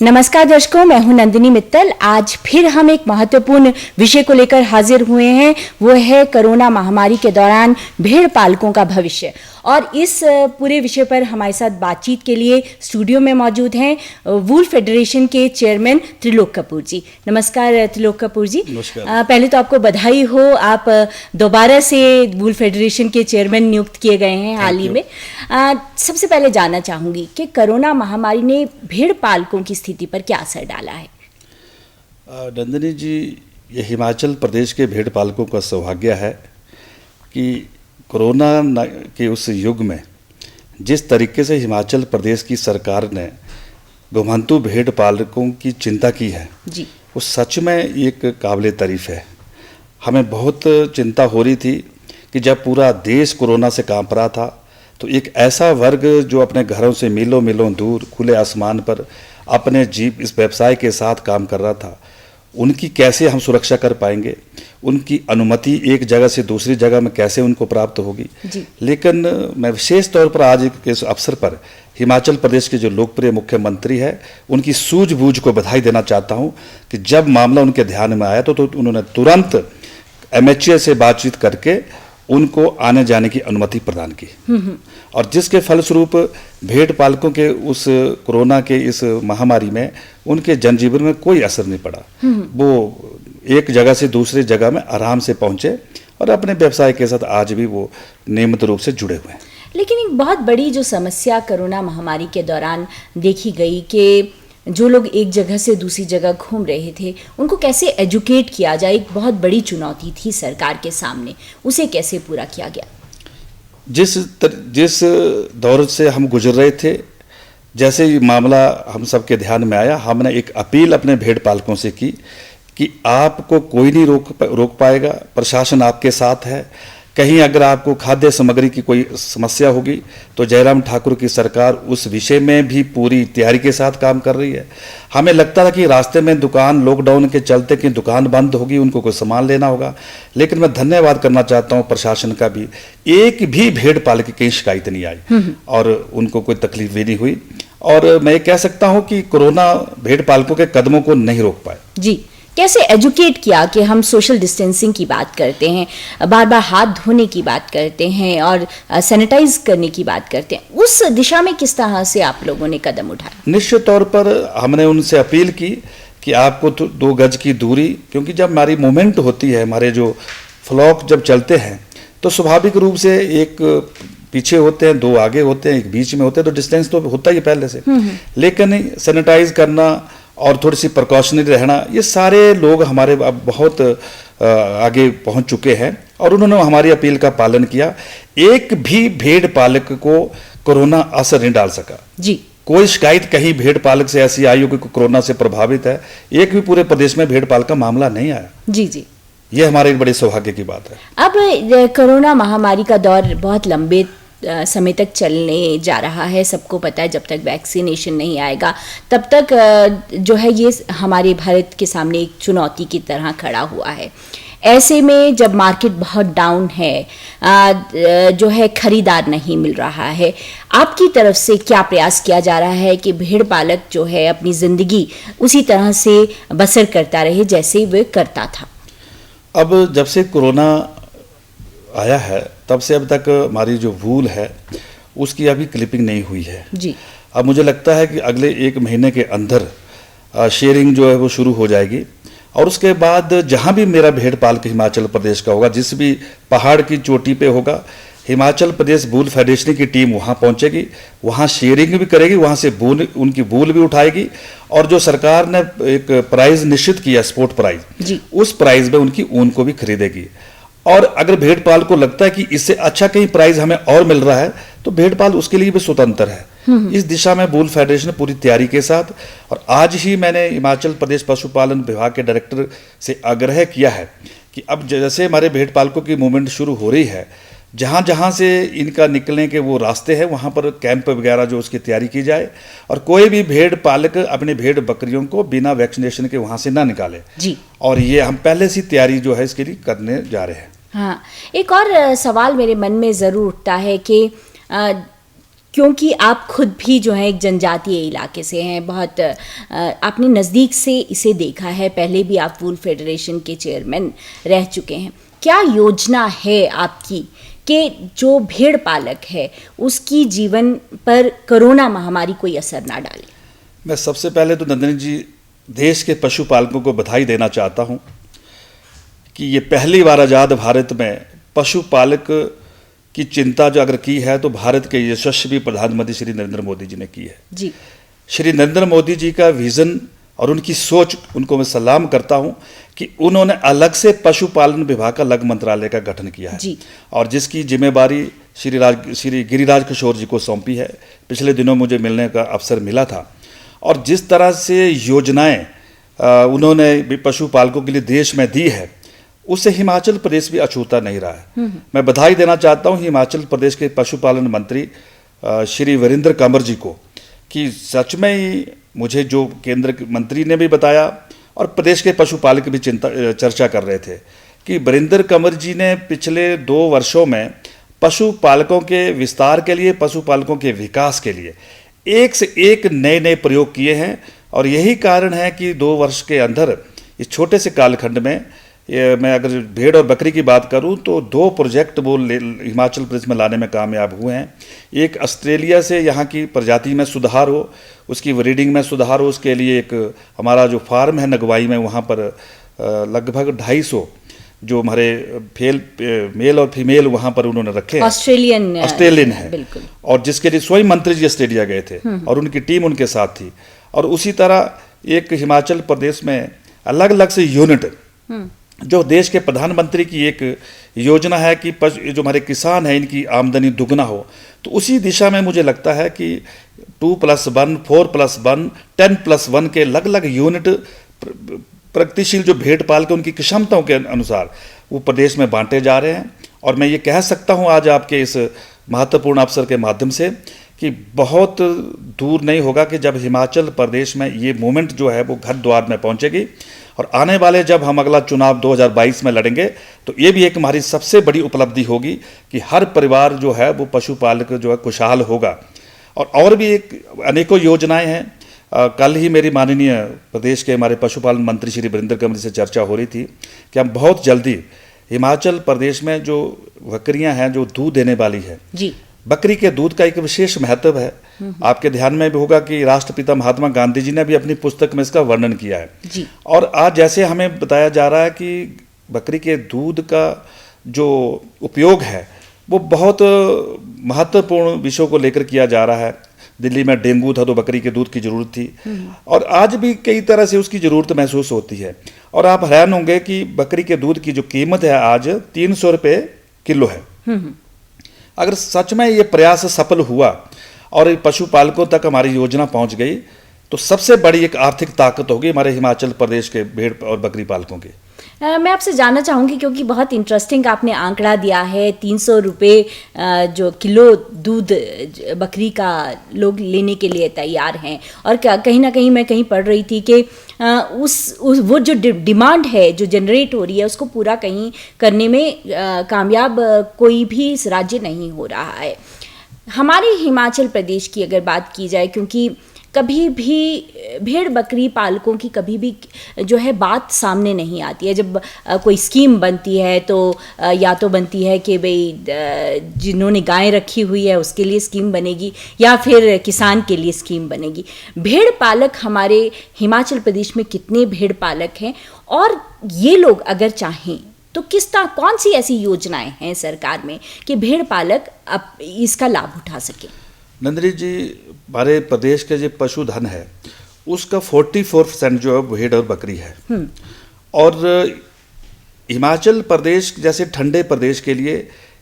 नमस्कार दर्शकों, मैं हूं नंदिनी मित्तल। आज फिर हम एक महत्वपूर्ण विषय को लेकर हाजिर हुए हैं। वो है कोरोना महामारी के दौरान भेड़ पालकों का भविष्य। और इस पूरे विषय पर हमारे साथ बातचीत के लिए स्टूडियो में मौजूद हैं वूल फेडरेशन के चेयरमैन त्रिलोक कपूर जी। नमस्कार त्रिलोक कपूर जी। नमस्कार। पहले तो आपको बधाई हो, आप दोबारा से वूल फेडरेशन के चेयरमैन नियुक्त किए गए हैं हाल ही में। सबसे पहले जानना चाहूंगी कि कोरोना महामारी ने भेड़ पालकों की स्थिति पर क्या असर डाला है? नंदिनी जी, ये हिमाचल प्रदेश के भेड़ पालकों का सौभाग्य है कि कोरोना के उस युग में जिस तरीके से हिमाचल प्रदेश की सरकार ने घुमंतू भेड़ पालकों की चिंता की है जी, वो सच में एक काबिल तारीफ है। हमें बहुत चिंता हो रही थी कि जब पूरा देश कोरोना से कांप रहा था तो एक ऐसा वर्ग जो अपने घरों से मीलों मीलों दूर खुले आसमान पर अपने इस व्यवसाय के साथ काम कर रहा था, उनकी कैसे हम सुरक्षा कर पाएंगे, उनकी अनुमति एक जगह से दूसरी जगह में कैसे उनको प्राप्त होगी। लेकिन मैं विशेष तौर पर आज इस अवसर पर हिमाचल प्रदेश के जो लोकप्रिय मुख्यमंत्री है उनकी सूझबूझ को बधाई देना चाहता हूं कि जब मामला उनके ध्यान में आया तो उन्होंने तुरंत एमएचए से बातचीत करके उनको आने जाने की अनुमति प्रदान की और जिसके फलस्वरूप भेड़ पालकों के उस कोरोना के इस महामारी में उनके जनजीवन में कोई असर नहीं पड़ा। वो एक जगह से दूसरी जगह में आराम से पहुंचे और अपने व्यवसाय के साथ आज भी वो नियमित रूप से जुड़े हुए हैं। लेकिन एक बहुत बड़ी जो समस्या कोरोना महामारी के दौरान देखी गई कि जो लोग एक जगह से दूसरी जगह घूम रहे थे उनको कैसे एजुकेट किया जाए, एक बहुत बड़ी चुनौती थी सरकार के सामने। उसे कैसे पूरा किया गया? जिस दौर से हम गुजर रहे थे, जैसे ही मामला हम सबके ध्यान में आया, हमने एक अपील अपने भेड़ पालकों से की कि आपको कोई नहीं रोक पाएगा, प्रशासन आपके साथ है। कहीं अगर आपको खाद्य सामग्री की कोई समस्या होगी तो जयराम ठाकुर की सरकार उस विषय में भी पूरी तैयारी के साथ काम कर रही है। हमें लगता था कि रास्ते में दुकान लॉकडाउन के चलते कि दुकान बंद होगी, उनको कोई सामान लेना होगा, लेकिन मैं धन्यवाद करना चाहता हूं प्रशासन का भी, एक भी भेड़ पालक की शिकायत नहीं आई और उनको कोई तकलीफ भी नहीं हुई। और मैं कह सकता हूं कि कोरोना भेड़ पालकों के कदमों को नहीं रोक पाए। जी, कैसे एजुकेट किया कि हम सोशल डिस्टेंसिंग की बात करते हैं, बार बार हाथ धोने की बात करते हैं और सैनिटाइज करने की बात करते हैं, उस दिशा में किस तरह से आप लोगों ने कदम उठाया? निश्चित तौर पर हमने उनसे अपील की कि आपको 2 गज की दूरी, क्योंकि जब हमारी मूवमेंट होती है, हमारे जो फ्लॉक जब चलते हैं तो स्वाभाविक रूप से एक पीछे होते हैं, 2 आगे होते हैं, एक बीच में होते हैं, तो डिस्टेंस तो होता ही पहले से। लेकिन सैनिटाइज करना और थोड़ी सी प्रिकॉशनरी रहना, ये सारे लोग हमारे अब बहुत आगे पहुंच चुके हैं और उन्होंने हमारी अपील का पालन किया। एक भी भेड़ पालक को कोरोना असर नहीं डाल सका। जी, कोई शिकायत कहीं भेड़ पालक से ऐसी आई हो कि कोरोना से प्रभावित है, एक भी पूरे प्रदेश में भेड़ पालक का मामला नहीं आया। जी जी, ये हमारे एक बड़े सौभाग्य की बात है। अब कोरोना महामारी का दौर बहुत लंबे समय तक चलने जा रहा है। सबको पता है जब तक वैक्सीनेशन नहीं आएगा तब तक जो है ये हमारे भारत के सामने एक चुनौती की तरह खड़ा हुआ है। ऐसे में जब मार्केट बहुत डाउन है, जो है खरीदार नहीं मिल रहा है, आपकी तरफ से क्या प्रयास किया जा रहा है कि भेड़ पालक जो है अपनी जिंदगी उसी तरह से बसर करता रहे जैसे वे करता था? अब जब से कोरोना आया है तब से अब तक हमारी जो वूल है उसकी अभी क्लिपिंग नहीं हुई है जी। अब मुझे लगता है कि अगले 1 महीने के अंदर शेयरिंग जो है वो शुरू हो जाएगी और उसके बाद जहाँ भी मेरा भेड़ पालक हिमाचल प्रदेश का होगा, जिस भी पहाड़ की चोटी पे होगा, हिमाचल प्रदेश वूल फेडरेशन की टीम वहाँ पहुँचेगी, वहाँ शेयरिंग भी करेगी, वहाँ से उनकी वूल भी उठाएगी और जो सरकार ने एक प्राइज़ निश्चित किया, स्पोर्ट प्राइज़, उस प्राइज़ में उनकी ऊन को भी खरीदेगी। और अगर भेड़ पाल को लगता है कि इससे अच्छा कहीं प्राइस हमें और मिल रहा है तो भेड़ पाल उसके लिए भी स्वतंत्र है। इस दिशा में वूल फेडरेशन पूरी तैयारी के साथ, और आज ही मैंने हिमाचल प्रदेश पशुपालन विभाग के डायरेक्टर से आग्रह किया है कि अब जैसे हमारे भेड़ पालकों की मूवमेंट शुरू हो रही है, जहाँ जहाँ से इनका निकलने के वो रास्ते हैं वहाँ पर कैंप वगैरह जो उसकी तैयारी की जाए और कोई भी भेड़ पालक अपने भेड़ बकरियों को बिना वैक्सीनेशन के वहाँ से ना निकाले जी। और ये हम पहले से तैयारी जो है इसके लिए करने जा रहे हैं। हाँ, एक और सवाल मेरे मन में ज़रूर उठता है कि क्योंकि आप खुद भी जो है एक जनजातीय इलाके से हैं, बहुत आपने नज़दीक से इसे देखा है, पहले भी आप वूल फेडरेशन के चेयरमैन रह चुके हैं। क्या योजना है आपकी कि जो भेड़ पालक है उसकी जीवन पर कोरोना महामारी कोई असर ना डाले? मैं सबसे पहले तो नंदिनी जी देश के पशुपालकों को बधाई देना चाहता हूं कि ये पहली बार आज़ाद भारत में पशुपालक की चिंता जो अगर की है तो भारत के यशस्वी प्रधानमंत्री श्री नरेंद्र मोदी जी ने की है। जी, श्री नरेंद्र मोदी जी का विज़न और उनकी सोच, उनको मैं सलाम करता हूं कि उन्होंने अलग से पशुपालन विभाग का अलग मंत्रालय का गठन किया है जी। और जिसकी जिम्मेदारी श्री गिरिराज किशोर जी को सौंपी है। पिछले दिनों मुझे मिलने का अवसर मिला था और जिस तरह से योजनाएं उन्होंने पशुपालकों के लिए देश में दी है उससे हिमाचल प्रदेश भी अछूता नहीं रहा है। मैं बधाई देना चाहता हूं हिमाचल प्रदेश के पशुपालन मंत्री श्री वीरेंद्र कंवर जी को कि सच में ही मुझे जो केंद्र के मंत्री ने भी बताया और प्रदेश के पशुपालक भी चर्चा कर रहे थे कि वीरेंद्र कंवर जी ने पिछले 2 वर्षों में पशुपालकों के विस्तार के लिए, पशुपालकों के विकास के लिए एक से एक नए प्रयोग किए हैं और यही कारण है कि 2 वर्ष के अंदर इस छोटे से कालखंड में मैं अगर भेड़ और बकरी की बात करूं तो 2 प्रोजेक्ट वो हिमाचल प्रदेश में लाने में कामयाब हुए हैं। एक ऑस्ट्रेलिया से यहाँ की प्रजाति में सुधार हो, उसकी ब्रीडिंग में सुधार हो, उसके लिए एक हमारा जो फार्म है नगवाई में, वहाँ पर लगभग 250 जो हमारे मेल और फीमेल वहाँ पर उन्होंने रखे हैं। ऑस्ट्रेलियन है बिल्कुल। और जिसके लिए स्वयं मंत्री जी ऑस्ट्रेलिया गए थे और उनकी टीम उनके साथ थी। और उसी तरह एक हिमाचल प्रदेश में अलग अलग से यूनिट जो देश के प्रधानमंत्री की एक योजना है कि जो हमारे किसान हैं इनकी आमदनी दुगना हो, तो उसी दिशा में मुझे लगता है कि 2+1, 4+1, 10+1 के अलग अलग यूनिट प्रगतिशील जो भेड़ पाल के उनकी क्षमताओं के अनुसार वो प्रदेश में बांटे जा रहे हैं। और मैं ये कह सकता हूँ आज आपके इस महत्वपूर्ण अवसर के माध्यम से कि बहुत दूर नहीं होगा कि जब हिमाचल प्रदेश में ये मूवमेंट जो है वो घर द्वार में पहुँचेगी और आने वाले जब हम अगला चुनाव 2022 में लड़ेंगे तो ये भी एक हमारी सबसे बड़ी उपलब्धि होगी कि हर परिवार जो है वो पशुपालक जो है खुशहाल होगा। और भी एक अनेकों योजनाएं हैं। कल ही मेरी माननीय प्रदेश के हमारे पशुपालन मंत्री श्री वीरेंद्र कंवर से चर्चा हो रही थी कि हम बहुत जल्दी हिमाचल प्रदेश में जो बकरियां हैं जो दूध देने वाली है जी, बकरी के दूध का एक विशेष महत्व है। आपके ध्यान में भी होगा कि राष्ट्रपिता महात्मा गांधी जी ने भी अपनी पुस्तक में इसका वर्णन किया है जी। और आज जैसे हमें बताया जा रहा है कि बकरी के दूध का जो उपयोग है वो बहुत महत्वपूर्ण विषयों को लेकर किया जा रहा है। दिल्ली में डेंगू था तो बकरी के दूध की जरूरत थी और आज भी कई तरह से उसकी जरूरत महसूस होती है। और आप हैरान होंगे कि बकरी के दूध की जो कीमत है आज 300 रुपये किलो है। अगर सच में ये प्रयास सफल हुआ और पशुपालकों तक हमारी योजना पहुंच गई तो सबसे बड़ी एक आर्थिक ताकत होगी हमारे हिमाचल प्रदेश के भेड़ और बकरी पालकों की। मैं आपसे जानना चाहूँगी क्योंकि बहुत इंटरेस्टिंग आपने आंकड़ा दिया है, 300 रुपये जो किलो दूध बकरी का लोग लेने के लिए तैयार हैं। और कहीं ना कहीं मैं कहीं पढ़ रही थी कि वो जो डिमांड है जो जनरेट हो रही है उसको पूरा कहीं करने में कामयाब कोई भी राज्य नहीं हो रहा है। हमारे हिमाचल प्रदेश की अगर बात की जाए, क्योंकि कभी भी भेड़ बकरी पालकों की कभी भी जो है बात सामने नहीं आती है। जब कोई स्कीम बनती है तो या तो बनती है कि भाई जिन्होंने गाय रखी हुई है उसके लिए स्कीम बनेगी या फिर किसान के लिए स्कीम बनेगी। भेड़ पालक हमारे हिमाचल प्रदेश में कितने भेड़ पालक हैं और ये लोग अगर चाहें तो कौन सी ऐसी योजनाएं हैं सरकार में कि भेड़ पालक अब इसका लाभ उठा सके? नंदिनी जी, हमारे प्रदेश के जो पशुधन है उसका 44% जो है भेड़ और बकरी है। और हिमाचल प्रदेश जैसे ठंडे प्रदेश के लिए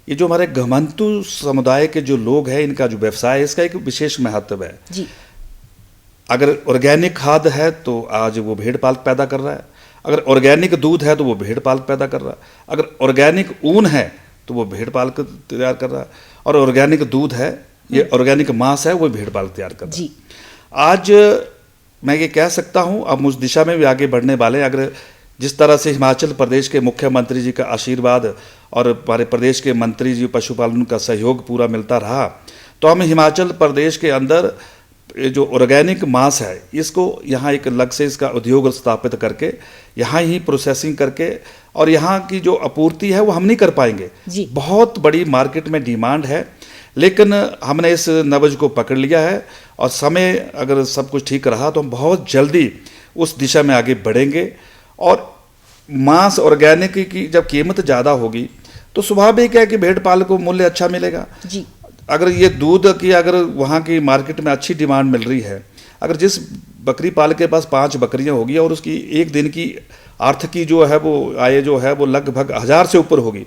ये जो हमारे घुमंतु समुदाय के जो लोग हैं इनका जो व्यवसाय है इसका एक विशेष महत्व है जी। अगर ऑर्गेनिक खाद है तो आज वो भेड़ पालक पैदा कर रहा है, अगर ऑर्गेनिक दूध है तो वो भेड़ पालक पैदा कर रहा है, अगर ऑर्गेनिक ऊन है तो वो भेड़ पालक तैयार कर रहा है, और ऑर्गेनिक दूध है ये ऑर्गेनिक मांस है वो भेड़ पालक तैयार कर रहा है। आज मैं ये कह सकता हूँ अब उस दिशा में भी आगे बढ़ने वाले। अगर जिस तरह से हिमाचल प्रदेश के मुख्यमंत्री जी का आशीर्वाद और हमारे प्रदेश के मंत्री जी पशुपालन का सहयोग पूरा मिलता रहा तो हम हिमाचल प्रदेश के अंदर ये जो ऑर्गेनिक मांस है इसको यहाँ एक अलग से इसका उद्योग स्थापित करके यहाँ ही प्रोसेसिंग करके और यहाँ की जो आपूर्ति है वो हम नहीं कर पाएंगे। बहुत बड़ी मार्केट में डिमांड है, लेकिन हमने इस नब्ज को पकड़ लिया है और समय अगर सब कुछ ठीक रहा तो हम बहुत जल्दी उस दिशा में आगे बढ़ेंगे। और मांस ऑर्गेनिक की जब कीमत ज़्यादा होगी तो स्वाभाविक है कि भेड़ पालक को मूल्य अच्छा मिलेगा जी। अगर ये दूध की अगर वहाँ की मार्केट में अच्छी डिमांड मिल रही है, अगर जिस बकरी पालक के पास 5 बकरियां होगी और उसकी एक दिन की अर्थ की जो है वो आय जो है वो लगभग 1000 से ऊपर होगी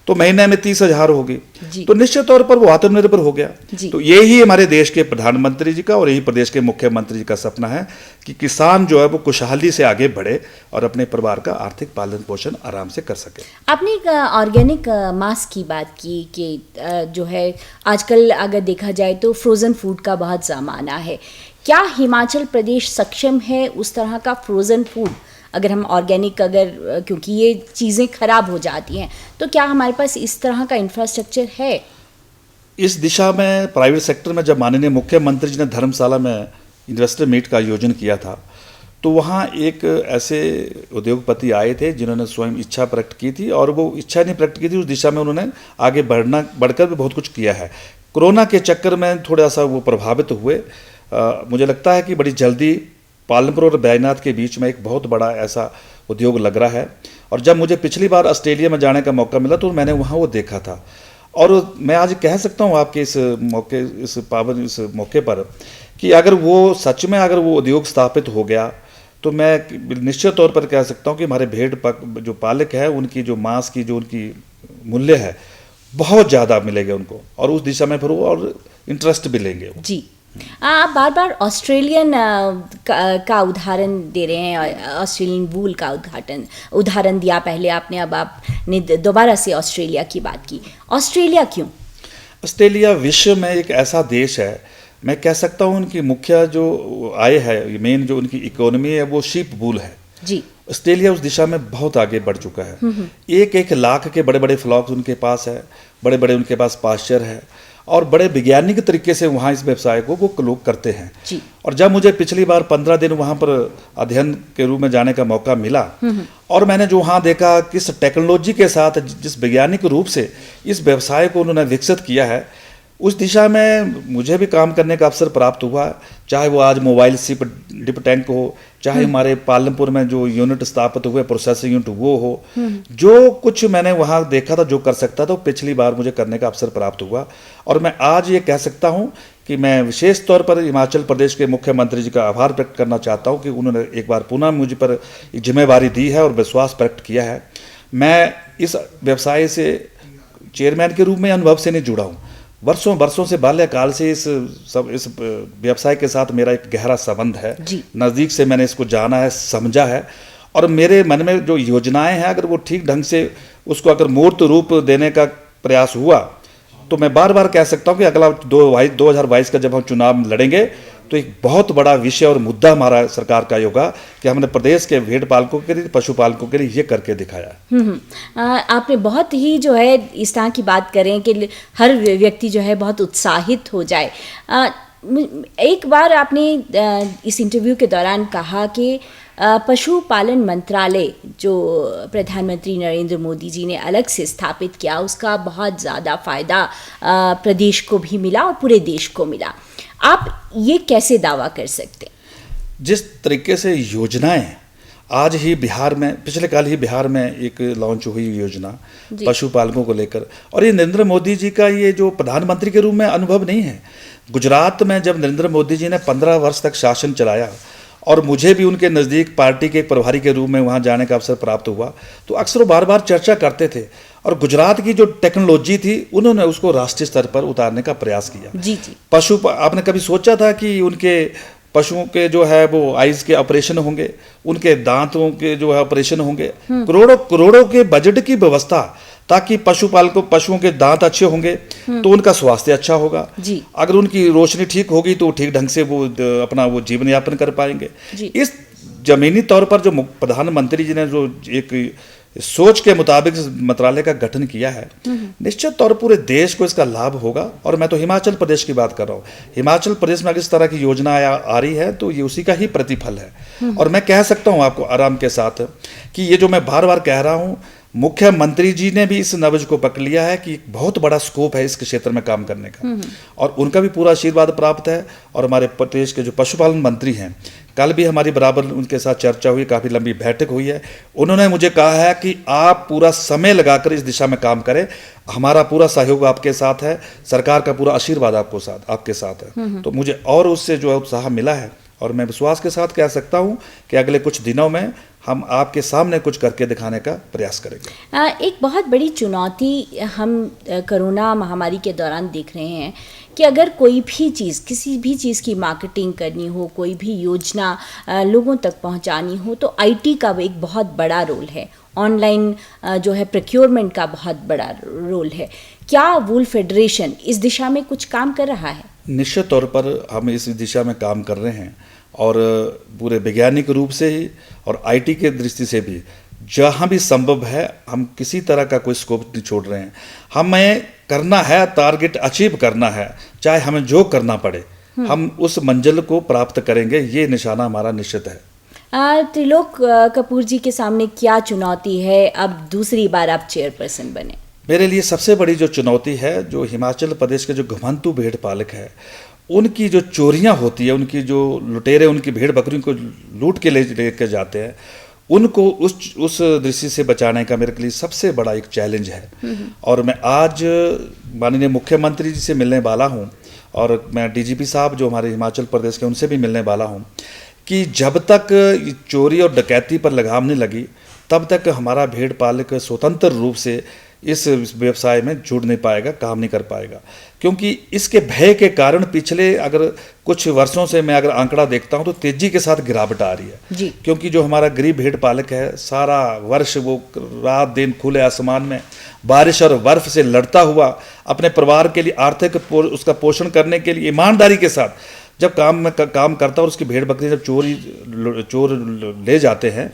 तो महीने में 30,000 होगी, तो निश्चित तौर पर वो आत्मनिर्भर हो गया। तो यही हमारे देश के प्रधानमंत्री जी का और यही प्रदेश के मुख्यमंत्री जी का सपना है कि किसान जो है वो खुशहाली से आगे बढ़े और अपने परिवार का आर्थिक पालन पोषण आराम से कर सके। आपने ऑर्गेनिक मांस की बात की कि जो है आजकल अगर देखा जाए तो फ्रोजन फूड का बहुत ज़माना है। क्या हिमाचल प्रदेश सक्षम है उस तरह का फ्रोजन फूड, अगर हम ऑर्गेनिक क्योंकि ये चीज़ें खराब हो जाती हैं, तो क्या हमारे पास इस तरह का इंफ्रास्ट्रक्चर है? इस दिशा में प्राइवेट सेक्टर में जब माननीय मुख्यमंत्री जी ने धर्मशाला में इन्वेस्टर मीट का आयोजन किया था तो वहाँ एक ऐसे उद्योगपति आए थे जिन्होंने स्वयं इच्छा प्रकट की थी और वो इच्छा नहीं प्रकट की थी, उस दिशा में उन्होंने आगे बढ़कर भी बहुत कुछ किया है। कोरोना के चक्कर में थोड़ा सा वो प्रभावित हुए। मुझे लगता है कि बड़ी जल्दी पालमपुर और बैजनाथ के बीच में एक बहुत बड़ा ऐसा उद्योग लग रहा है। और जब मुझे पिछली बार ऑस्ट्रेलिया में जाने का मौका मिला तो मैंने वहाँ वो देखा था और मैं आज कह सकता हूँ आपके इस मौके पर कि अगर वो सच में अगर वो उद्योग स्थापित हो गया तो मैं निश्चित तौर पर कह सकता हूँ कि हमारे भेड़ जो पालक है उनकी जो मांस की जो उनकी मूल्य है बहुत ज़्यादा मिलेगा उनको और उस दिशा में फिर वो और इंटरेस्ट भी लेंगे जी। आप बार बार ऑस्ट्रेलियन का उदाहरण दे रहे हैं, ऑस्ट्रेलियन वूल का उदाहरण दिया पहले आपने, अब आपने दोबारा से ऑस्ट्रेलिया की बात की। ऑस्ट्रेलिया क्यों? ऑस्ट्रेलिया विश्व में एक ऐसा देश है, मैं कह सकता हूँ उनकी मुख्य जो आय है, मेन जो उनकी इकोनॉमी है वो शीप वूल है जी। ऑस्ट्रेलिया उस दिशा में बहुत आगे बढ़ चुका है। 1-1 लाख के बड़े बड़े फ्लॉक्स उनके पास है, बड़े बड़े उनके पास पास्चर है और बड़े वैज्ञानिक तरीके से वहाँ इस व्यवसाय को वो लोग करते हैं जी। और जब मुझे पिछली बार 15 दिन वहाँ पर अध्ययन के रूप में जाने का मौका मिला और मैंने जो वहाँ देखा किस टेक्नोलॉजी के साथ जिस वैज्ञानिक रूप से इस व्यवसाय को उन्होंने विकसित किया है, उस दिशा में मुझे भी काम करने का अवसर प्राप्त हुआ। चाहे वो आज मोबाइल डिप टैंक हो, चाहे हमारे पालमपुर में जो यूनिट स्थापित हुए प्रोसेसिंग यूनिट वो हो, जो कुछ मैंने वहाँ देखा था, जो कर सकता था, पिछली बार मुझे करने का अवसर प्राप्त हुआ। और मैं आज ये कह सकता हूँ कि मैं विशेष तौर पर हिमाचल प्रदेश के मुख्यमंत्री जी का आभार व्यक्त करना चाहता हूँ कि उन्होंने एक बार पुनः मुझ पर एक जिम्मेवारी दी है और विश्वास व्यक्त किया है। मैं इस व्यवसाय से चेयरमैन के रूप में अनुभव से नहीं जुड़ा हूँ, वर्षों से बाल्यकाल से इस व्यवसाय के साथ मेरा एक गहरा संबंध है। नज़दीक से मैंने इसको जाना है, समझा है और मेरे मन में जो योजनाएं हैं अगर वो ठीक ढंग से उसको अगर मूर्त रूप देने का प्रयास हुआ तो मैं बार बार कह सकता हूँ कि अगला 2022 का जब हम चुनाव लड़ेंगे तो एक बहुत बड़ा विषय और मुद्दा हमारा सरकार का होगा कि हमने प्रदेश के भेड़ पालकों के लिए, पशुपालकों के लिए ये करके दिखाया। आपने बहुत ही जो है इस तरह की बात करें कि हर व्यक्ति जो है बहुत उत्साहित हो जाए। एक बार आपने इस इंटरव्यू के दौरान कहा कि पशुपालन मंत्रालय जो प्रधानमंत्री नरेंद्र मोदी जी ने अलग से स्थापित किया उसका बहुत ज़्यादा फ़ायदा प्रदेश को भी मिला और पूरे देश को मिला। आप ये कैसे दावा कर सकते हैं? जिस तरीके से योजनाएं आज ही बिहार में, पिछले काल ही बिहार में एक लॉन्च हुई योजना पशुपालकों को लेकर, और ये नरेंद्र मोदी जी का ये जो प्रधानमंत्री के रूप में अनुभव नहीं है। गुजरात में जब नरेंद्र मोदी जी ने 15 वर्ष तक शासन चलाया और मुझे भी उनके नज़दीक पार्टी के एक प्रभारी के रूप में वहाँ जाने का अवसर प्राप्त हुआ तो अक्सर बार बार चर्चा करते थे और गुजरात की जो टेक्नोलॉजी थी उन्होंने उसको राष्ट्रीय स्तर पर उतारने का प्रयास किया। जी। आपने कभी सोचा था कि उनके पशुओं के जो है वो आइज़ के ऑपरेशन होंगे, उनके दांतों के जो है ऑपरेशन होंगे, करोड़ों के बजट की व्यवस्था ताकि पशुओं के दांत अच्छे होंगे तो उनका स्वास्थ्य अच्छा होगा, अगर उनकी रोशनी ठीक होगी तो ठीक ढंग से वो अपना वो जीवन यापन कर पाएंगे। इस जमीनी तौर पर जो प्रधानमंत्री जी ने जो एक सोच के मुताबिक इस मंत्रालय का गठन किया है, निश्चित तौर पर पूरे देश को इसका लाभ होगा। और मैं तो हिमाचल प्रदेश की बात कर रहा हूँ, हिमाचल प्रदेश में अगर इस तरह की योजना आ रही है तो ये उसी का ही प्रतिफल है। और मैं कह सकता हूँ आपको आराम के साथ कि ये जो मैं बार बार कह रहा हूँ, मुख्यमंत्री जी ने भी इस नब्ज को पकड़ लिया है कि बहुत बड़ा स्कोप है इस क्षेत्र में काम करने का, और उनका भी पूरा आशीर्वाद प्राप्त है। और हमारे प्रदेश के जो पशुपालन मंत्री हैं, कल भी हमारी बराबर उनके साथ चर्चा हुई, काफ़ी लंबी बैठक हुई है। उन्होंने मुझे कहा है कि आप पूरा समय लगाकर इस दिशा में काम करें, हमारा पूरा सहयोग आपके साथ है, सरकार का पूरा आशीर्वाद आपके साथ है। तो मुझे और उससे जो है उत्साह मिला है, और मैं विश्वास के साथ कह सकता हूं कि अगले कुछ दिनों में हम आपके सामने कुछ करके दिखाने का प्रयास करेंगे। एक बहुत बड़ी चुनौती हम कोरोना महामारी के दौरान देख रहे हैं कि अगर कोई भी चीज़, किसी भी चीज़ की मार्केटिंग करनी हो, कोई भी योजना लोगों तक पहुंचानी हो, तो आईटी का एक बहुत बड़ा रोल है। ऑनलाइन जो है प्रोक्योरमेंट का बहुत बड़ा रोल है। क्या वूल फेडरेशन इस दिशा में कुछ काम कर रहा है? निश्चित तौर पर हम इस दिशा में काम कर रहे हैं, और पूरे वैज्ञानिक रूप से ही और आईटी के दृष्टि से भी जहाँ भी संभव है हम किसी तरह का कोई स्कोप नहीं छोड़ रहे हैं। हमें करना है, टारगेट अचीव करना है, चाहे हमें जो करना पड़े, हम उस मंजिल को प्राप्त करेंगे, ये निशाना हमारा निश्चित है। त्रिलोक कपूर जी के सामने क्या चुनौती है अब दूसरी बार आप चेयरपर्सन बने? मेरे लिए सबसे बड़ी जो चुनौती है, जो हिमाचल प्रदेश के जो घुमंतु भेड़ पालक है, उनकी जो चोरियां होती है, उनकी जो लुटेरे उनकी भेड़ बकरियों को लूट के लेके जाते हैं, उनको उस दृष्टि से बचाने का मेरे लिए सबसे बड़ा एक चैलेंज है। और मैं आज माननीय मुख्यमंत्री जी से मिलने वाला हूं, और मैं डीजीपी साहब जो हमारे हिमाचल प्रदेश के, उनसे भी मिलने वाला हूं कि जब तक चोरी और डकैती पर लगाम नहीं लगी, तब तक हमारा भेड़ पालक स्वतंत्र रूप से इस व्यवसाय में जुड़ नहीं पाएगा, काम नहीं कर पाएगा। क्योंकि इसके भय के कारण पिछले अगर कुछ वर्षों से मैं अगर आंकड़ा देखता हूं तो तेजी के साथ गिरावट आ रही है जी। क्योंकि जो हमारा गरीब भेड़ पालक है, सारा वर्ष वो रात दिन खुले आसमान में बारिश और बर्फ से लड़ता हुआ अपने परिवार के लिए आर्थिक उसका पोषण करने के लिए ईमानदारी के साथ जब काम करता है, और उसकी भेड़ बकरी जब चोर ले जाते हैं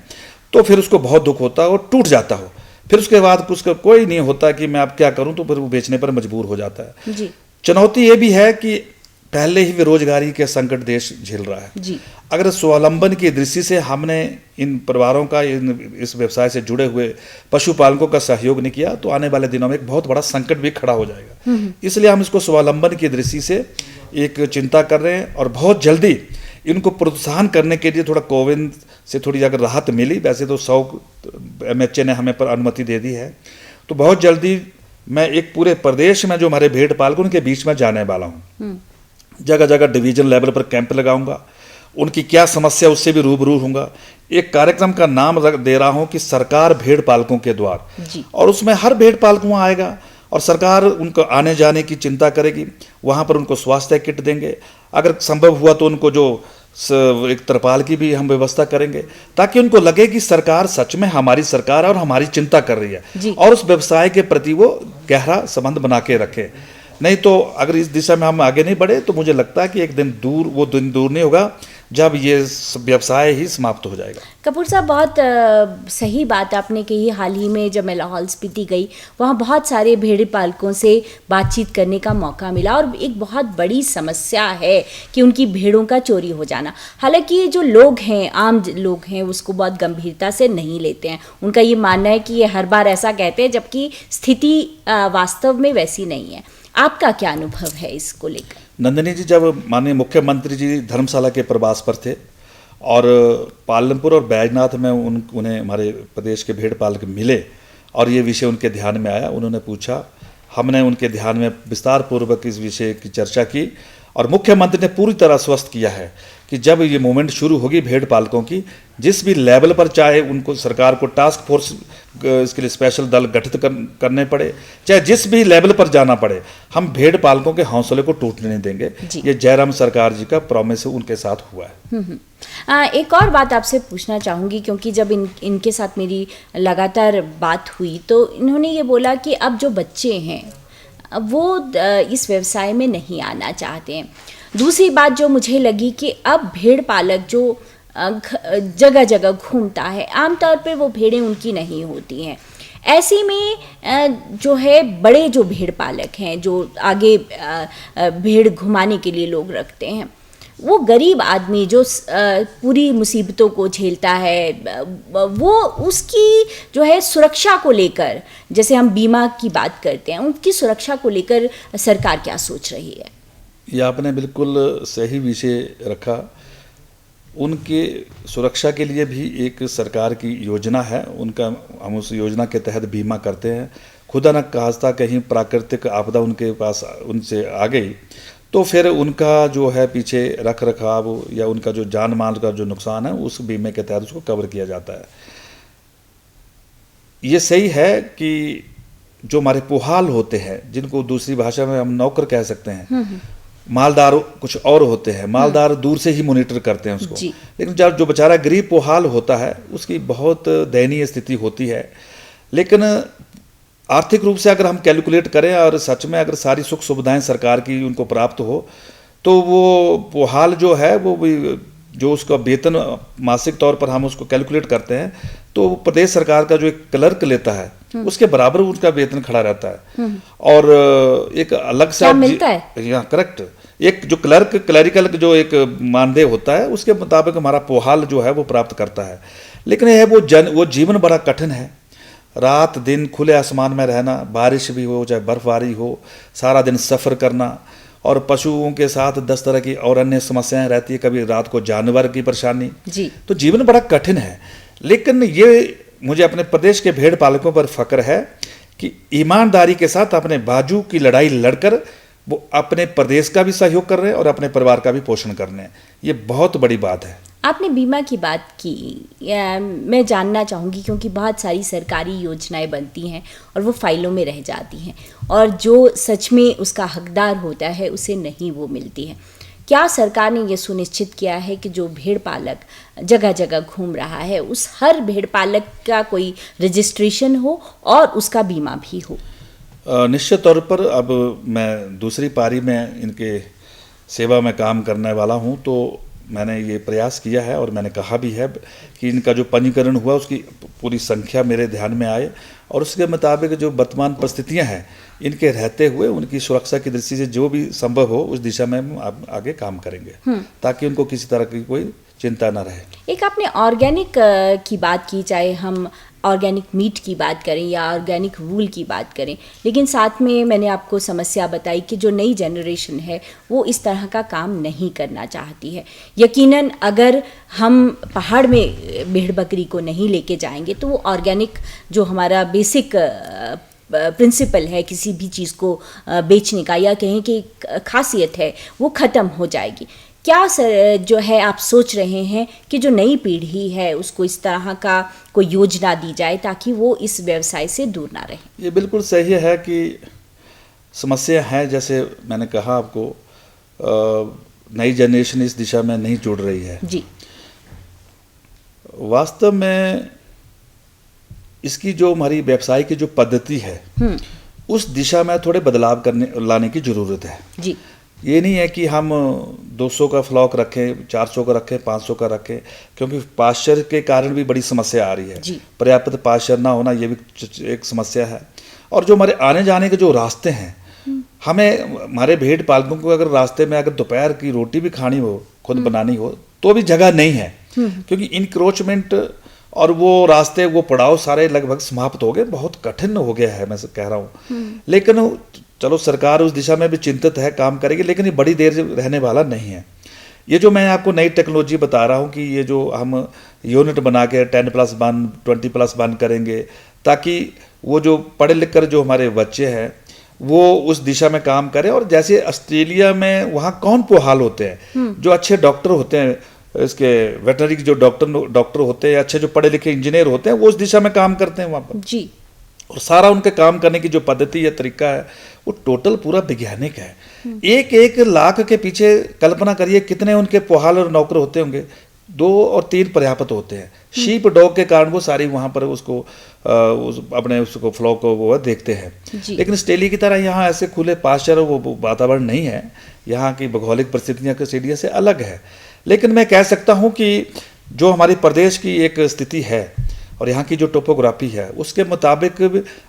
तो फिर उसको बहुत दुख होता है और टूट जाता हो। फिर उसके बाद उसका कोई नहीं होता कि मैं अब क्या करूं, तो फिर वो बेचने पर मजबूर हो जाता है जी। चुनौती ये भी है कि पहले ही बेरोजगारी के संकट देश झेल रहा है जी। अगर स्वावलंबन की दृष्टि से हमने इन परिवारों का इस व्यवसाय से जुड़े हुए पशुपालकों का सहयोग नहीं किया तो आने वाले दिनों में एक बहुत बड़ा संकट भी खड़ा हो जाएगा। इसलिए हम इसको स्वावलंबन की दृष्टि से एक चिंता कर रहे हैं, और बहुत जल्दी इनको प्रोत्साहन करने के लिए थोड़ा कोविन से थोड़ी अगर राहत मिली, वैसे तो 100 MHA ने हमें पर अनुमति दे दी है, तो बहुत जल्दी मैं एक पूरे प्रदेश में जो हमारे भेड़ पालक उनके बीच में जाने वाला हूँ। जगह जगह डिवीजन लेवल पर कैंप लगाऊंगा, उनकी क्या समस्या उससे भी रूबरू होऊंगा। एक कार्यक्रम का नाम दे रहा हूं कि सरकार भेड़ पालकों के द्वार, और उसमें हर भेड़ पालक वहाँ आएगा और सरकार उनको आने जाने की चिंता करेगी। वहाँ पर उनको स्वास्थ्य किट देंगे, अगर संभव हुआ तो उनको जो एक तरपाल की भी हम व्यवस्था करेंगे, ताकि उनको लगे कि सरकार सच में हमारी सरकार है और हमारी चिंता कर रही है, और उस व्यवसाय के प्रति वो गहरा संबंध बना के रखे। नहीं तो अगर इस दिशा में हम आगे नहीं बढ़े तो मुझे लगता है कि एक दिन दूर नहीं होगा जब ये व्यवसाय ही समाप्त हो जाएगा। कपूर साहब, बहुत सही बात आपने कही। हाल ही में जब मैं लाहौल स्पीति गई, वहाँ बहुत सारे भेड़ पालकों से बातचीत करने का मौका मिला, और एक बहुत बड़ी समस्या है कि उनकी भेड़ों का चोरी हो जाना। हालांकि जो लोग हैं, आम लोग हैं, उसको बहुत गंभीरता से नहीं लेते हैं। उनका ये मानना है कि ये हर बार ऐसा कहते हैं, जबकि स्थिति वास्तव में वैसी नहीं है। आपका क्या अनुभव है इसको लेकर? नंदिनी जी, जब माननीय मुख्यमंत्री जी धर्मशाला के प्रवास पर थे और पालमपुर और बैजनाथ में उन्हें हमारे प्रदेश के भेड़ पालक मिले और ये विषय उनके ध्यान में आया, उन्होंने पूछा, हमने उनके ध्यान में विस्तार पूर्वक इस विषय की चर्चा की, और मुख्यमंत्री ने पूरी तरह आश्वस्त किया है कि जब ये मूवमेंट शुरू होगी भेड़ पालकों की, जिस भी लेवल पर, चाहे उनको सरकार को टास्क फोर्स इसके लिए स्पेशल दल गठित करने पड़े, चाहे जिस भी लेवल पर जाना पड़े, हम भेड़ पालकों के हौसले को टूटने नहीं देंगे। ये जयराम सरकार जी का प्रॉमिस उनके साथ हुआ है। एक और बात आपसे पूछना चाहूँगी, क्योंकि जब इनके साथ मेरी लगातार बात हुई तो इन्होंने ये बोला कि अब जो बच्चे हैं वो इस व्यवसाय में नहीं आना चाहते हैं। दूसरी बात जो मुझे लगी कि अब भेड़ पालक जो जगह जगह घूमता है। आमतौर पे वो भेड़ें उनकी नहीं होती हैं। ऐसे में जो है बड़े जो भेड़ पालक हैं, जो आगे भेड़ घुमाने के लिए लोग रखते हैं, वो गरीब आदमी जो पूरी मुसीबतों को झेलता है, वो उसकी जो है सुरक्षा को लेकर, जैसे हम बीमा की बात करते हैं, उनकी सुरक्षा को लेकर सरकार क्या सोच रही है? ये आपने बिल्कुल सही विषय रखा। उनके सुरक्षा के लिए भी एक सरकार की योजना है, उनका हम उस योजना के तहत बीमा करते हैं। खुदा न खास्ता कहीं प्राकृतिक आपदा उनके पास उनसे आ गई तो फिर उनका जो है पीछे रख रखाव या उनका जो जान माल का जो नुकसान है उस बीमे के तहत उसको कवर किया जाता है। ये सही है कि जो हमारे पुहाल होते हैं, जिनको दूसरी भाषा में हम नौकर कह सकते हैं, मालदार कुछ और होते हैं, मालदार दूर से ही मॉनिटर करते हैं उसको, लेकिन जो बेचारा गरीब पुहाल होता है उसकी बहुत दयनीय स्थिति होती है। लेकिन आर्थिक रूप से अगर हम कैलकुलेट करें और सच में अगर सारी सुख सुविधाएं सरकार की उनको प्राप्त हो तो वो पुहाल जो है वो भी जो उसका वेतन मासिक तौर पर हम उसको कैलकुलेट करते हैं तो प्रदेश सरकार का जो एक क्लर्क लेता है उसके बराबर उसका वेतन खड़ा रहता है। और एक अलग सा मिलता है, करेक्ट, एक जो क्लरिकल जो एक मानदेय होता है उसके मुताबिक हमारा पुहाल जो है वो प्राप्त करता है। लेकिन यह वो जीवन बड़ा कठिन है। रात दिन खुले आसमान में रहना, बारिश भी हो चाहे बर्फबारी हो, सारा दिन सफ़र करना, और पशुओं के साथ 10 तरह की और अन्य समस्याएं रहती है, कभी रात को जानवर की परेशानी जी। तो जीवन बड़ा कठिन है। लेकिन ये मुझे अपने प्रदेश के भेड़ पालकों पर फख्र है कि ईमानदारी के साथ अपने बाजू की लड़ाई लड़कर वो अपने प्रदेश का भी सहयोग कर रहे हैं और अपने परिवार का भी पोषण कर रहे हैं। ये बहुत बड़ी बात है। आपने बीमा की बात की, मैं जानना चाहूँगी क्योंकि बहुत सारी सरकारी योजनाएं बनती हैं और वो फाइलों में रह जाती हैं और जो सच में उसका हकदार होता है उसे नहीं वो मिलती है। क्या सरकार ने ये सुनिश्चित किया है कि जो भेड़ पालक जगह जगह घूम रहा है उस हर भेड़ पालक का कोई रजिस्ट्रेशन हो और उसका बीमा भी हो? निश्चित तौर पर अब मैं दूसरी पारी में इनके सेवा में काम करने वाला हूँ तो मैंने ये प्रयास किया है और मैंने कहा भी है कि इनका जो पंजीकरण हुआ उसकी पूरी संख्या मेरे ध्यान में आए और उसके मुताबिक जो वर्तमान परिस्थितियां हैं इनके रहते हुए उनकी सुरक्षा की दृष्टि से जो भी संभव हो उस दिशा में हम आगे काम करेंगे ताकि उनको किसी तरह की कोई चिंता ना रहे। एक आपने ऑर्गेनिक की बात की, चाहे हम ऑर्गेनिक मीट की बात करें या ऑर्गेनिक वूल की बात करें, लेकिन साथ में मैंने आपको समस्या बताई कि जो नई जनरेशन है वो इस तरह का काम नहीं करना चाहती है। यकीनन अगर हम पहाड़ में भेड़ बकरी को नहीं लेके जाएंगे तो वो ऑर्गेनिक जो हमारा बेसिक प्रिंसिपल है किसी भी चीज़ को बेचने का या कहें कि खासियत है वो ख़त्म हो जाएगी। क्या जो है आप सोच रहे हैं कि जो नई पीढ़ी है उसको इस तरह का कोई योजना दी जाए ताकि वो इस व्यवसाय से दूर ना रहे? ये बिल्कुल सही है कि समस्या है, जैसे मैंने कहा आपको नई जनरेशन इस दिशा में नहीं जुड़ रही है जी। वास्तव में इसकी जो हमारी व्यवसाय की जो पद्धति है उस दिशा में थोड़े बदलाव लाने की ज़रूरत है जी। ये नहीं है कि हम 200 का फ्लॉक रखें, 400 का रखें, 500 का रखें, क्योंकि पाश्चर के कारण भी बड़ी समस्या आ रही है। पर्याप्त पाश्चर ना होना ये भी एक समस्या है। और जो हमारे आने जाने के जो रास्ते हैं, हमें हमारे भेड़ पालकों को अगर रास्ते में अगर दोपहर की रोटी भी खानी हो, खुद बनानी हो, तो भी जगह नहीं है, क्योंकि इंक्रोचमेंट और वो रास्ते वो पड़ाव सारे लगभग समाप्त हो गए, बहुत कठिन हो गया है, मैं कह रहा हूँ। लेकिन चलो सरकार उस दिशा में भी चिंतित है, काम करेगी, लेकिन ये बड़ी देर रहने वाला नहीं है। ये जो मैं आपको नई टेक्नोलॉजी बता रहा हूँ कि ये जो हम यूनिट बना के 10+1 20+1 करेंगे ताकि वो जो पढ़े लिख कर जो हमारे बच्चे हैं वो उस दिशा में काम करें। और जैसे ऑस्ट्रेलिया में वहाँ कौन पुहाल होते हैं जो अच्छे डॉक्टर होते हैं, इसके वेटनरी जो डॉक्टर होते हैं, अच्छे जो पढ़े लिखे इंजीनियर होते हैं, वो उस दिशा में काम करते हैं वहाँ पर जी। और सारा उनके काम करने की जो पद्धति या तरीका है वो टोटल पूरा वैज्ञानिक है। एक लाख के पीछे कल्पना करिए कितने उनके पुहाल और नौकर होते होंगे, 2 और 3 पर्याप्त होते हैं। शीप डॉग के कारण वो सारी वहाँ पर उसको अपने उसको फ्लॉक को वो देखते हैं। लेकिन ऑस्ट्रेलिया की तरह यहाँ ऐसे खुले पास्चर वो वातावरण नहीं है, यहाँ की भौगोलिक परिस्थितियाँ ऑस्ट्रेलिया से अलग है। लेकिन मैं कह सकता हूँ कि जो हमारी प्रदेश की एक स्थिति है और यहाँ की जो टोपोग्राफी है उसके मुताबिक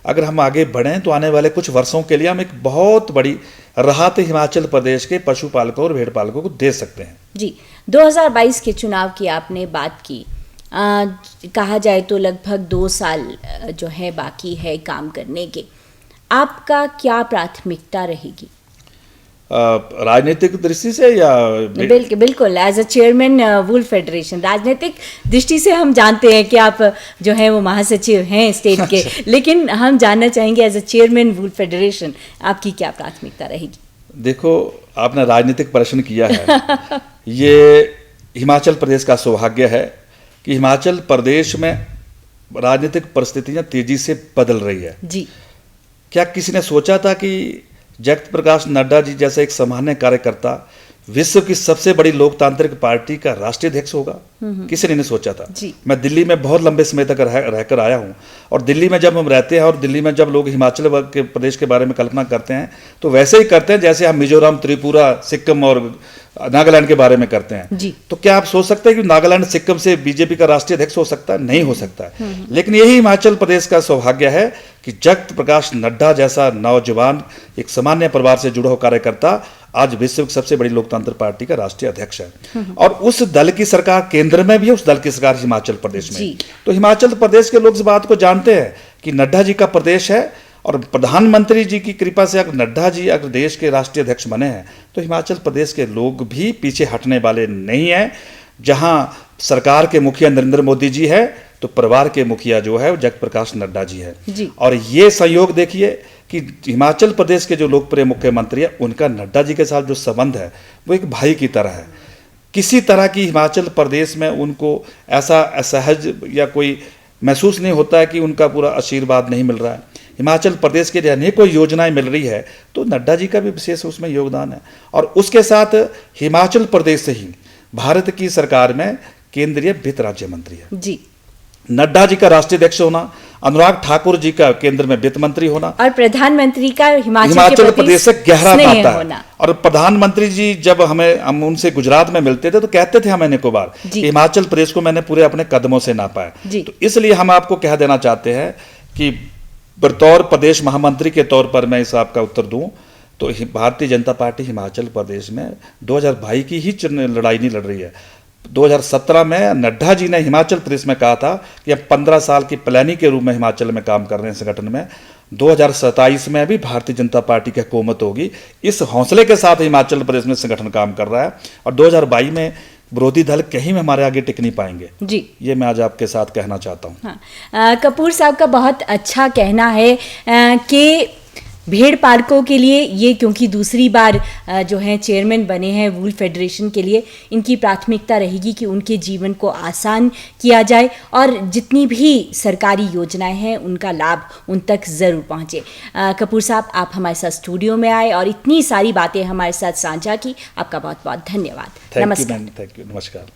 अगर हम आगे बढ़ें तो आने वाले कुछ वर्षों के लिए हम एक बहुत बड़ी राहत हिमाचल प्रदेश के पशुपालकों और भेड़ पालकों को दे सकते हैं। जी, 2022 के चुनाव की आपने बात की। कहा जाए तो लगभग 2 साल जो है बाकी है काम करने के। आपका क्या प्राथमिकता रहेगी? राजनीतिक दृष्टि से या बिल्कुल as a chairman wool federation, राजनीतिक दृष्टि से हम जानते हैं कि आप जो है वो महासचिव हैं स्टेट के, लेकिन हम जानना चाहेंगे as a chairman wool federation आपकी क्या प्राथमिकता रहेगी? देखो, आपने राजनीतिक प्रश्न किया है। ये हिमाचल प्रदेश का सौभाग्य है कि हिमाचल प्रदेश में राजनीतिक परिस्थितियां तेजी से बदल रही है। जी, क्या किसी ने सोचा था कि जगत प्रकाश नड्डा जी जैसे एक सामान्य कार्यकर्ता विश्व की सबसे बड़ी लोकतांत्रिक पार्टी का राष्ट्रीय अध्यक्ष होगा? किसी ने नहीं सोचा था। मैं दिल्ली में बहुत लंबे समय तक रहकर आया हूं, और दिल्ली में जब हम रहते हैं और दिल्ली में जब लोग हिमाचल के प्रदेश के बारे में कल्पना करते हैं तो वैसे ही करते हैं जैसे हम मिजोरम, त्रिपुरा, सिक्किम और नागालैंड के बारे में करते हैं। तो क्या आप सोच सकते हैं कि नागालैंड, सिक्किम से बीजेपी का राष्ट्रीय अध्यक्ष हो सकता है? नहीं हो सकता है। लेकिन यही हिमाचल प्रदेश का सौभाग्य है कि जगत प्रकाश नड्डा जैसा नौजवान, एक सामान्य परिवार से जुड़ा हुआ कार्यकर्ता आज विश्व की सबसे बड़ी लोकतांत्रिक पार्टी का राष्ट्रीय अध्यक्ष है। और उस दल की सरकार केंद्र में भी है, उस दल की सरकार हिमाचल प्रदेश में। तो हिमाचल प्रदेश के लोग इस बात को जानते हैं कि नड्डा जी का प्रदेश है, और प्रधानमंत्री जी की कृपा से अगर नड्डा जी अगर देश के राष्ट्रीय अध्यक्ष बने हैं तो हिमाचल प्रदेश के लोग भी पीछे हटने वाले नहीं हैं। जहां सरकार के मुखिया नरेंद्र मोदी जी है तो परिवार के मुखिया जो है वो जगत प्रकाश नड्डा जी है। और ये संयोग देखिए कि हिमाचल प्रदेश के जो लोकप्रिय मुख्यमंत्री है उनका नड्डा जी के साथ जो संबंध है वो एक भाई की तरह है। किसी तरह की हिमाचल प्रदेश में उनको ऐसा असहज या कोई महसूस नहीं होता है कि उनका पूरा आशीर्वाद नहीं मिल रहा है। हिमाचल प्रदेश के लिए अनेकों योजनाएं मिल रही है तो नड्डा जी का भी विशेष उसमें योगदान है। और उसके साथ हिमाचल प्रदेश से ही भारत की सरकार में केंद्रीय वित्त राज्य मंत्री है। जी, नड्डा जी का राष्ट्रीय अध्यक्ष होना, अनुराग ठाकुर जी का केंद्र में वित्त मंत्री होना, और प्रधानमंत्री का हिमाचल प्रदेश से गहरा नाता है। और प्रधानमंत्री जी जब हम उनसे गुजरात में मिलते थे तो कहते थे हमें अनेकों बार कि हिमाचल प्रदेश को मैंने पूरे अपने कदमों से नापा है। तो इसलिए हम आपको कह देना चाहते हैं कि बतौर प्रदेश महामंत्री के तौर पर मैं इस आपका उत्तर दूं तो भारतीय जनता पार्टी हिमाचल प्रदेश में 2022 की ही लड़ाई नहीं लड़ रही है। 2017 में नड्डा जी ने हिमाचल प्रदेश में कहा था कि अब 15 साल की प्लानिंग के रूप में हिमाचल में काम कर रहे हैं संगठन में। 2027 में भी भारतीय जनता पार्टी की हुकूमत होगी। इस हौसले के साथ हिमाचल प्रदेश में संगठन काम कर रहा है और 2022 में विरोधी दल कहीं में हमारे आगे टिक नहीं पाएंगे। जी, ये मैं आज आपके साथ कहना चाहता हूँ। हाँ, कपूर साहब का बहुत अच्छा कहना है कि भेड़ पालकों के लिए ये, क्योंकि दूसरी बार जो है चेयरमैन बने हैं वूल फेडरेशन के लिए, इनकी प्राथमिकता रहेगी कि उनके जीवन को आसान किया जाए और जितनी भी सरकारी योजनाएं हैं उनका लाभ उन तक ज़रूर पहुंचे। कपूर साहब, आप हमारे साथ स्टूडियो में आए और इतनी सारी बातें हमारे साथ साझा की, आपका बहुत बहुत धन्यवाद। नमस्कार।